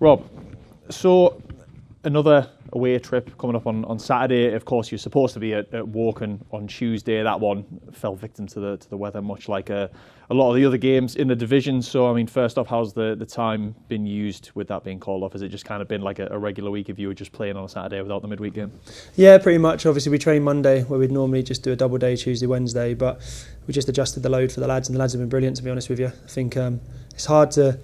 Rob, so another away trip coming up on Saturday. Of course, you're supposed to be at Woking on Tuesday. That one fell victim to the weather, much like a lot of the other games in the division. So, I mean, first off, how's the time been used with that being called off? Has it just kind of been like a regular week if you were just playing on a Saturday without the midweek game? Yeah, pretty much. Obviously, we train Monday, where we'd normally just do a double day, Tuesday, Wednesday. But we just adjusted the load for the lads, and the lads have been brilliant, to be honest with you. I think it's hard to...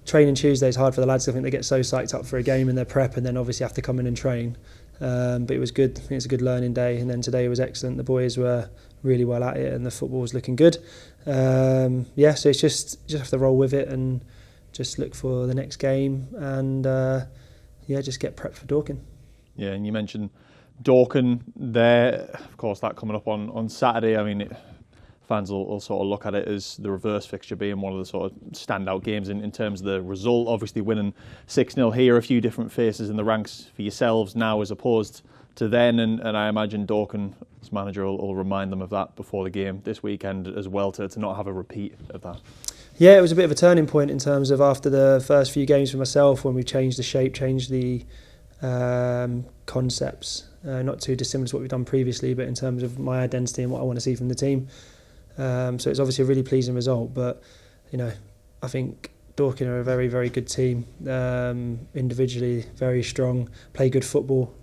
Training Tuesday is hard for the lads. I think they get so psyched up for a game in their prep and then obviously have to come in and train. But it was good. I think it's a good learning day. And then today was excellent. The boys were really well at it and the football was looking good. So it's just have to roll with it and just look for the next game and just get prepped for Dorking. Yeah, and you mentioned Dorking there. Of course, that coming up on Saturday. I mean, fans will sort of look at it as the reverse fixture being one of the sort of standout games in terms of the result. Obviously winning 6-0 here, a few different faces in the ranks for yourselves now as opposed to then, and I imagine Dorking's manager will remind them of that before the game this weekend as well, to not have a repeat of that. Yeah, it was a bit of a turning point in terms of after the first few games for myself when we changed the shape, changed the concepts, not too dissimilar to what we've done previously, but in terms of my identity and what I want to see from the team. So it's obviously a really pleasing result, but I think Dorking are a very, very good team. Individually, very strong, play good football.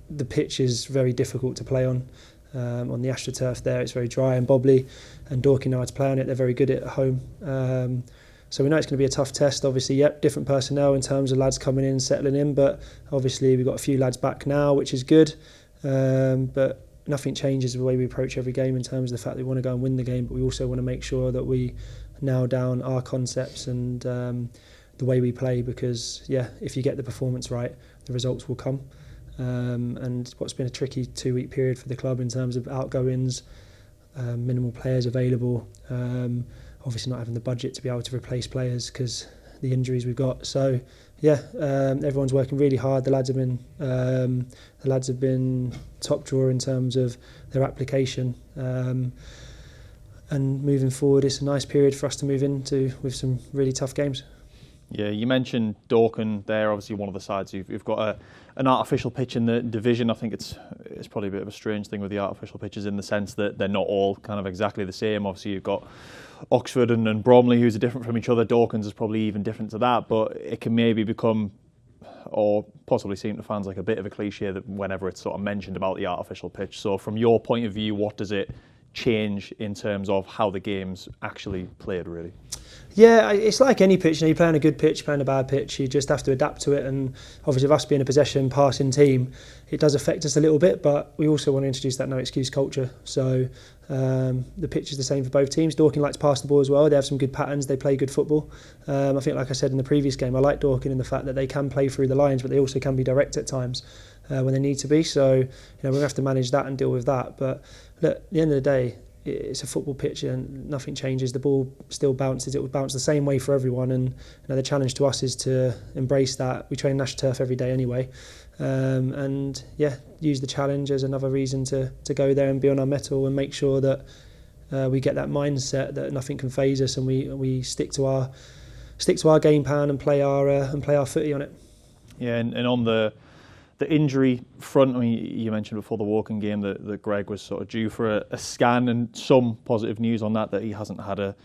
The pitch is very difficult to play on. On the AstroTurf there, it's very dry and bobbly, and Dorking know how to play on it. They're very good at home. So we know it's going to be a tough test. Obviously, different personnel in terms of lads coming in, settling in, but obviously we've got a few lads back now, which is good. But nothing changes the way we approach every game in terms of the fact that we want to go and win the game, but we also want to make sure that we nail down our concepts and the way we play, because if you get the performance right, the results will come. And what's been a tricky 2-week period for the club in terms of outgoings, minimal players available, obviously not having the budget to be able to replace players because the injuries we've got. So everyone's working really hard. The lads have been top drawer in terms of their application, and moving forward, it's a nice period for us to move into with some really tough games. Yeah, you mentioned Dorking there, obviously one of the sides. You've got an artificial pitch in the division. I think it's probably a bit of a strange thing with the artificial pitches in the sense that they're not all kind of exactly the same. Obviously, you've got Oxford and Bromley, who's different from each other. Dorking's is probably even different to that, but it can maybe become, or possibly seem to fans like a bit of a cliche that whenever it's sort of mentioned about the artificial pitch. So from your point of view, what does it change in terms of how the game's actually played, really? Yeah, it's like any pitch. You play on a good pitch, play on a bad pitch, you just have to adapt to it. And obviously, with us being a possession, passing team, it does affect us a little bit, but we also want to introduce that no excuse culture. So the pitch is the same for both teams. Dorking likes to pass the ball as well. They have some good patterns. They play good football. I think, like I said in the previous game, I like Dorking in the fact that they can play through the lines, but they also can be direct at times when they need to be. So we're going to have to manage that and deal with that. But look, at the end of the day, it's a football pitch and nothing changes. The ball still bounces. It will bounce the same way for everyone, and the challenge to us is to embrace that. We train AstroTurf every day anyway, and use the challenge as another reason to go there and be on our mettle and make sure that we get that mindset that nothing can faze us, and we stick to our game plan and play our footy on it. Yeah, and on the injury front, I mean, you mentioned before the Woking game that Greg was sort of due for a scan, and some positive news on that he hasn't had a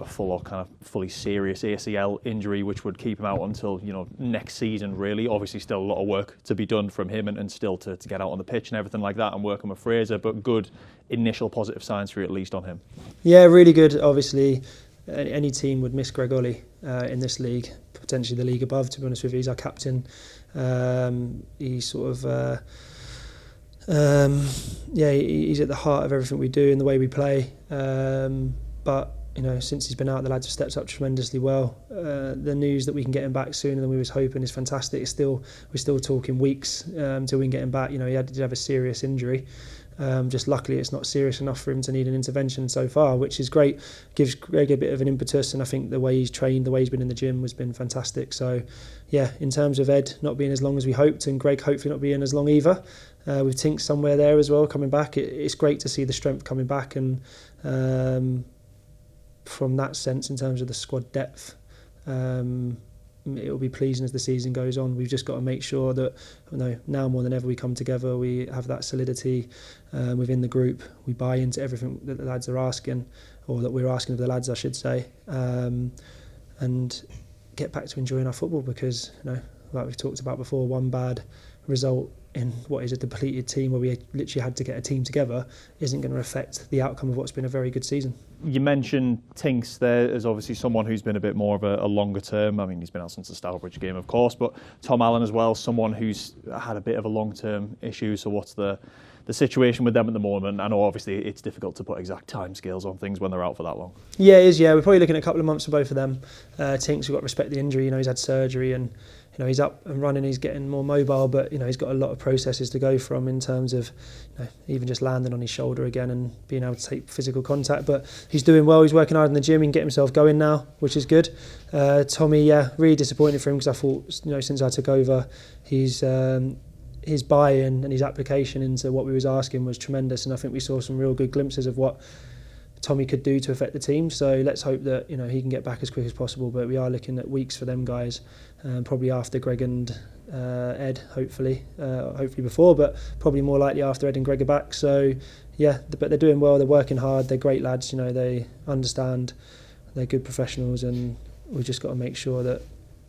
full or kind of fully serious ACL injury, which would keep him out until next season. Really, obviously, still a lot of work to be done from him, and still to get out on the pitch and everything like that, and working with Fraser. But good initial positive signs for you, at least on him. Yeah, really good. Obviously, any team would miss Greg Ollie in this league, potentially the league above. To be honest with you, he's our captain. He's sort of he's at the heart of everything we do and the way we play. But since he's been out, the lads have stepped up tremendously well. The news that we can get him back sooner than we was hoping is fantastic. We're still talking weeks until we can get him back. He did have a serious injury. Just luckily it's not serious enough for him to need an intervention so far, which is great. Gives Greg a bit of an impetus, and I think the way he's trained, the way he's been in the gym has been fantastic. So yeah, in terms of Ed not being as long as we hoped, and Greg hopefully not being as long either, with Tink somewhere there as well coming back, it's great to see the strength coming back, and from that sense in terms of the squad depth, it will be pleasing as the season goes on. We've just got to make sure that now more than ever we come together, we have that solidity within the group, we buy into everything that the lads are asking, or that we're asking of the lads I should say, and get back to enjoying our football, because like we've talked about before, one bad result in what is a depleted team where we literally had to get a team together isn't going to affect the outcome of what's been a very good season. You mentioned Tinks there as obviously someone who's been a bit more of a longer term. I mean, he's been out since the Stourbridge game, of course, but Tom Allen as well, someone who's had a bit of a long-term issue. So what's the situation with them at the moment? I know obviously it's difficult to put exact timescales on things when they're out for that long. Yeah, it is. Yeah, we're probably looking at a couple of months for both of them. Tinks, we've got to respect the injury. He's had surgery and he's up and running. He's getting more mobile, but he's got a lot of processes to go from in terms of even just landing on his shoulder again and being able to take physical contact. But he's doing well. He's working hard in the gym and getting himself going now, which is good. Tommy, really disappointed for him, because I thought since I took over, his buy-in and his application into what we was asking was tremendous, and I think we saw some real good glimpses of what Tommy could do to affect the team. So let's hope that he can get back as quick as possible. But we are looking at weeks for them guys, probably after Greg and Ed, hopefully before, but probably more likely after Ed and Greg are back. So yeah, but they're doing well. They're working hard. They're great lads. They understand. They're good professionals, and we've just got to make sure that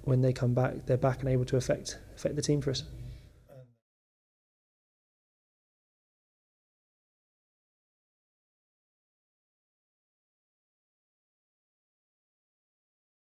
when they come back, they're back and able to affect the team for us.